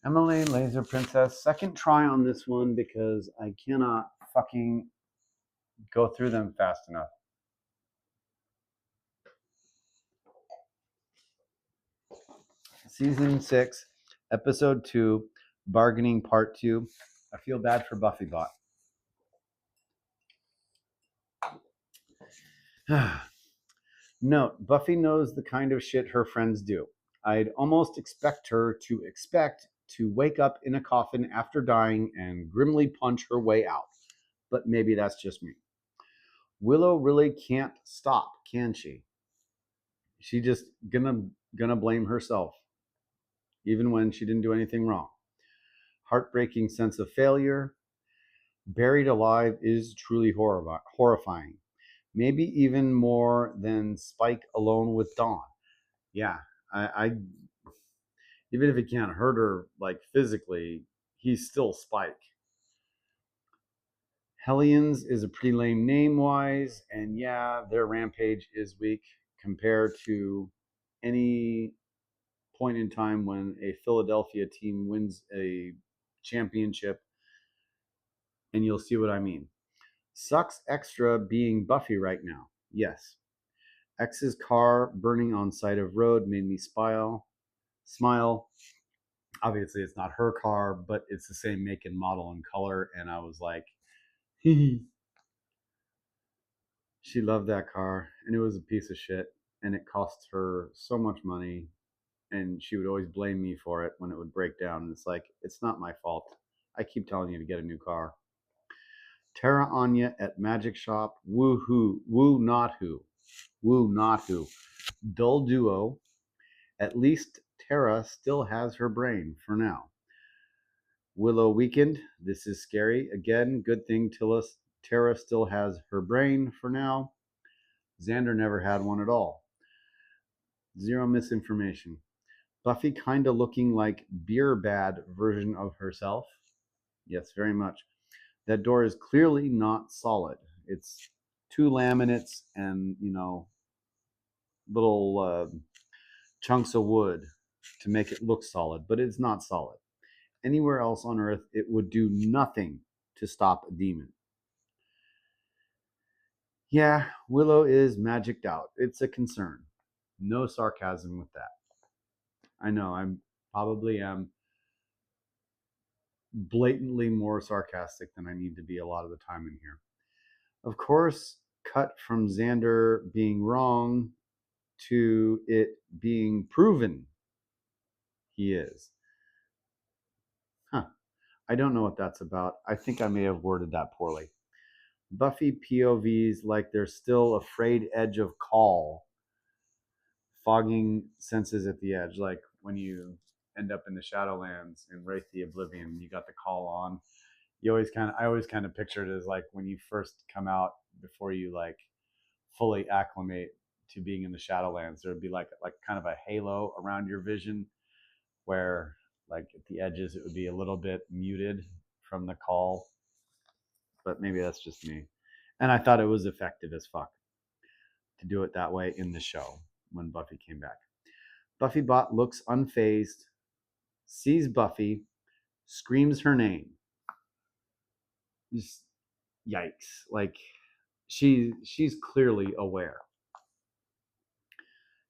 Emily, Laser Princess. Second try on this one because I cannot fucking go through them fast enough. Season 6, Episode 2, Bargaining Part 2. I feel bad for Buffy Bot. Note, Buffy knows the kind of shit her friends do. I'd almost expect her to wake up in a coffin after dying and grimly punch her way out. But maybe that's just me. Willow really can't stop, can she? She just gonna blame herself, even when she didn't do anything wrong. Heartbreaking sense of failure. Buried alive is truly horrifying. Maybe even more than Spike alone with Dawn. Yeah, I even if he can't hurt her like physically, he's still Spike. Hellions is a pretty lame name-wise, and yeah, their rampage is weak compared to any point in time when a Philadelphia team wins a championship, and you'll see what I mean. Sucks extra being Buffy right now. Yes. X's car burning on side of road made me smile. Obviously, it's not her car, but it's the same make and model and color, and I was like, she loved that car, and it was a piece of shit, and it cost her so much money, and she would always blame me for it when it would break down, and it's like, it's not my fault. I keep telling you to get a new car. Tara Anya at Magic Shop. Woo not who. Dull duo. At least Tara still has her brain for now. Willow weakened. This is scary. Again, good thing Tara still has her brain for now. Xander never had one at all. Zero misinformation. Buffy kinda looking like beer bad version of herself. Yes, very much. That door is clearly not solid. It's 2 laminates and, little chunks of wood to make it look solid, but it's not solid. Anywhere else on Earth, it would do nothing to stop a demon. Yeah, Willow is magicked out. It's a concern. No sarcasm with that. I know, I'm probably am blatantly more sarcastic than I need to be a lot of the time in here. Of course, cut from Xander being wrong to it being proven he is. Huh. I don't know what that's about. I think I may have worded that poorly. Buffy POVs like they're still a frayed edge of call, fogging senses at the edge, like when you end up in the Shadowlands in Wraith the Oblivion, you got the call on. I always kind of picture it as like when you first come out before you like fully acclimate to being in the Shadowlands, there would be like kind of a halo around your vision where like at the edges it would be a little bit muted from the call. But maybe that's just me. And I thought it was effective as fuck to do it that way in the show when Buffy came back. Buffy Bot looks unfazed, sees Buffy, screams her name. Just yikes. Like she's clearly aware.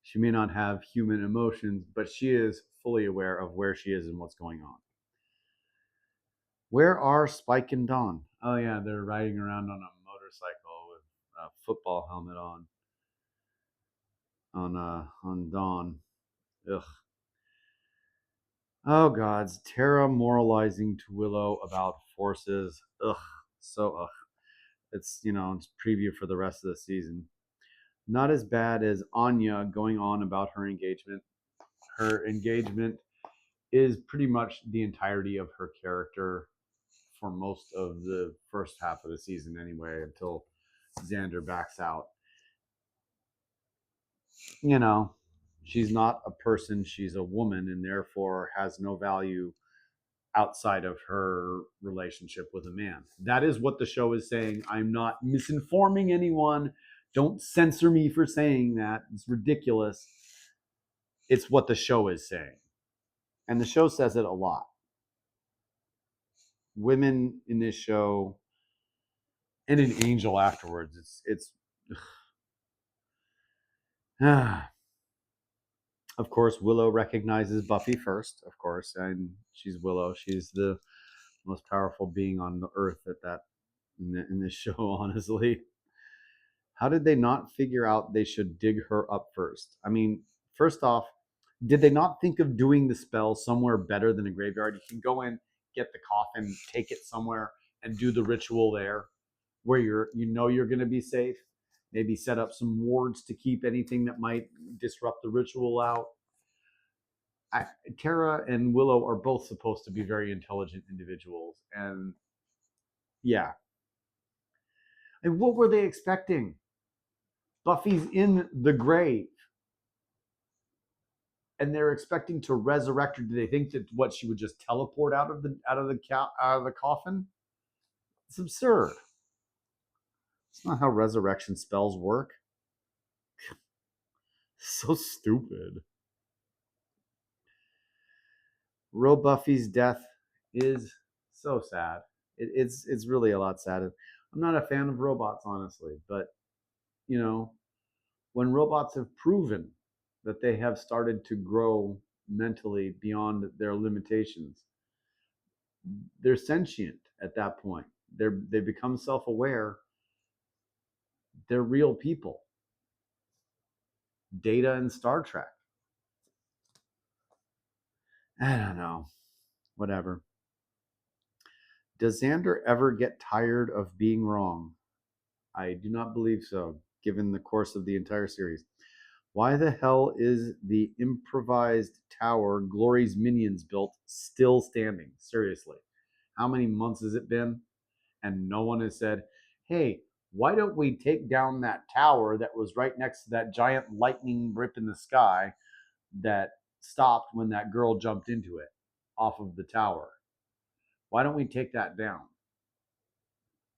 She may not have human emotions, but she is fully aware of where she is and what's going on. Where are Spike and Dawn? Oh yeah, they're riding around on a motorcycle with a football helmet on Dawn. Ugh. Oh gods, Tara moralizing to Willow about forces. Ugh, so ugh. It's it's preview for the rest of the season. Not as bad as Anya going on about her engagement. Her engagement is pretty much the entirety of her character for most of the first half of the season anyway, until Xander backs out. She's not a person, she's a woman, and therefore has no value outside of her relationship with a man. That is what the show is saying. I'm not misinforming anyone. Don't censor me for saying that. It's ridiculous. It's what the show is saying. And the show says it a lot. women in this show and an angel afterwards. It's of course, Willow recognizes Buffy first, of course, and she's Willow. She's the most powerful being on the earth at that in this show, honestly. How did they not figure out they should dig her up first? I mean, first off, did they not think of doing the spell somewhere better than a graveyard? You can go in, get the coffin, take it somewhere, and do the ritual there, where you're going to be safe. Maybe set up some wards to keep anything that might disrupt the ritual out. Tara and Willow are both supposed to be very intelligent individuals, and yeah. And what were they expecting? Buffy's in the grave, and they're expecting to resurrect her. Do they think that what she would just teleport out of the coffin? It's absurd. It's not how resurrection spells work. So stupid. Buffy's death is so sad. It's really a lot sad. I'm not a fan of robots, honestly, but you know, when robots have proven that they have started to grow mentally beyond their limitations, they're sentient at that point. They become self-aware. They're real people. Data and Star Trek. I don't know. Whatever. Does Xander ever get tired of being wrong? I do not believe so, given the course of the entire series. Why the hell is the improvised tower Glory's minions built still standing? Seriously. How many months has it been? And no one has said, hey, why don't we take down that tower that was right next to that giant lightning rip in the sky that stopped when that girl jumped into it off of the tower? Why don't we take that down?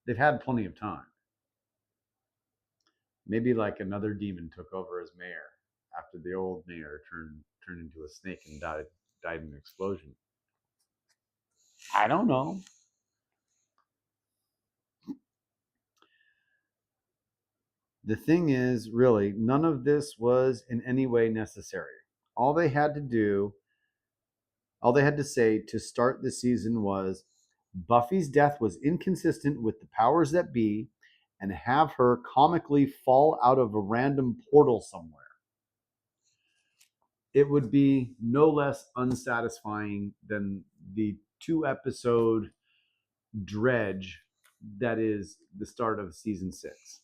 They've had plenty of time. Maybe like another demon took over as mayor after the old mayor turned into a snake and died in an explosion. I don't know. The thing is, really, none of this was in any way necessary. All they had to say to start the season was Buffy's death was inconsistent with the powers that be, and have her comically fall out of a random portal somewhere. It would be no less unsatisfying than the 2-episode dredge that is the start of season 6.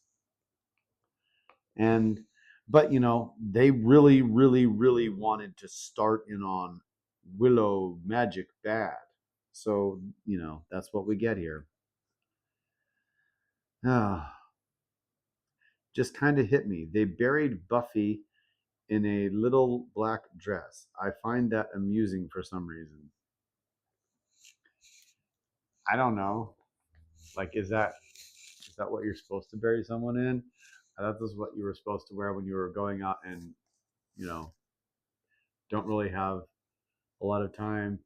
But they really, really, really wanted to start in on Willow magic bad. So, that's what we get here. Just kind of hit me. They buried Buffy in a little black dress. I find that amusing for some reason. I don't know. Like, is that what you're supposed to bury someone in? I thought this was what you were supposed to wear when you were going out and, don't really have a lot of time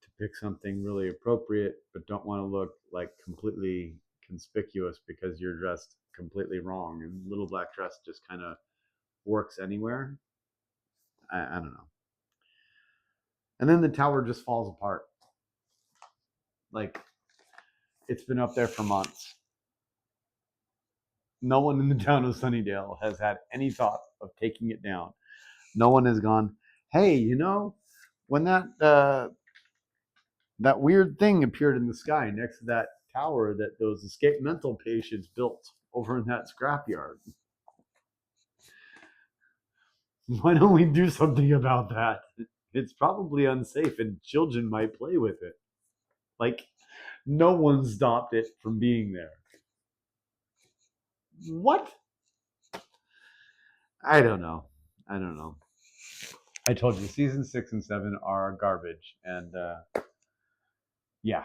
to pick something really appropriate, but don't want to look like completely conspicuous because you're dressed completely wrong. And little black dress just kind of works anywhere. I don't know. And then the tower just falls apart. Like, it's been up there for months. No one in the town of Sunnydale has had any thought of taking it down. No one has gone, hey, when that weird thing appeared in the sky next to that tower that those escaped mental patients built over in that scrapyard. Why don't we do something about that? It's probably unsafe and children might play with it. Like, no one stopped it from being there. What? I don't know. I told you, season 6 and 7 are garbage. And yeah.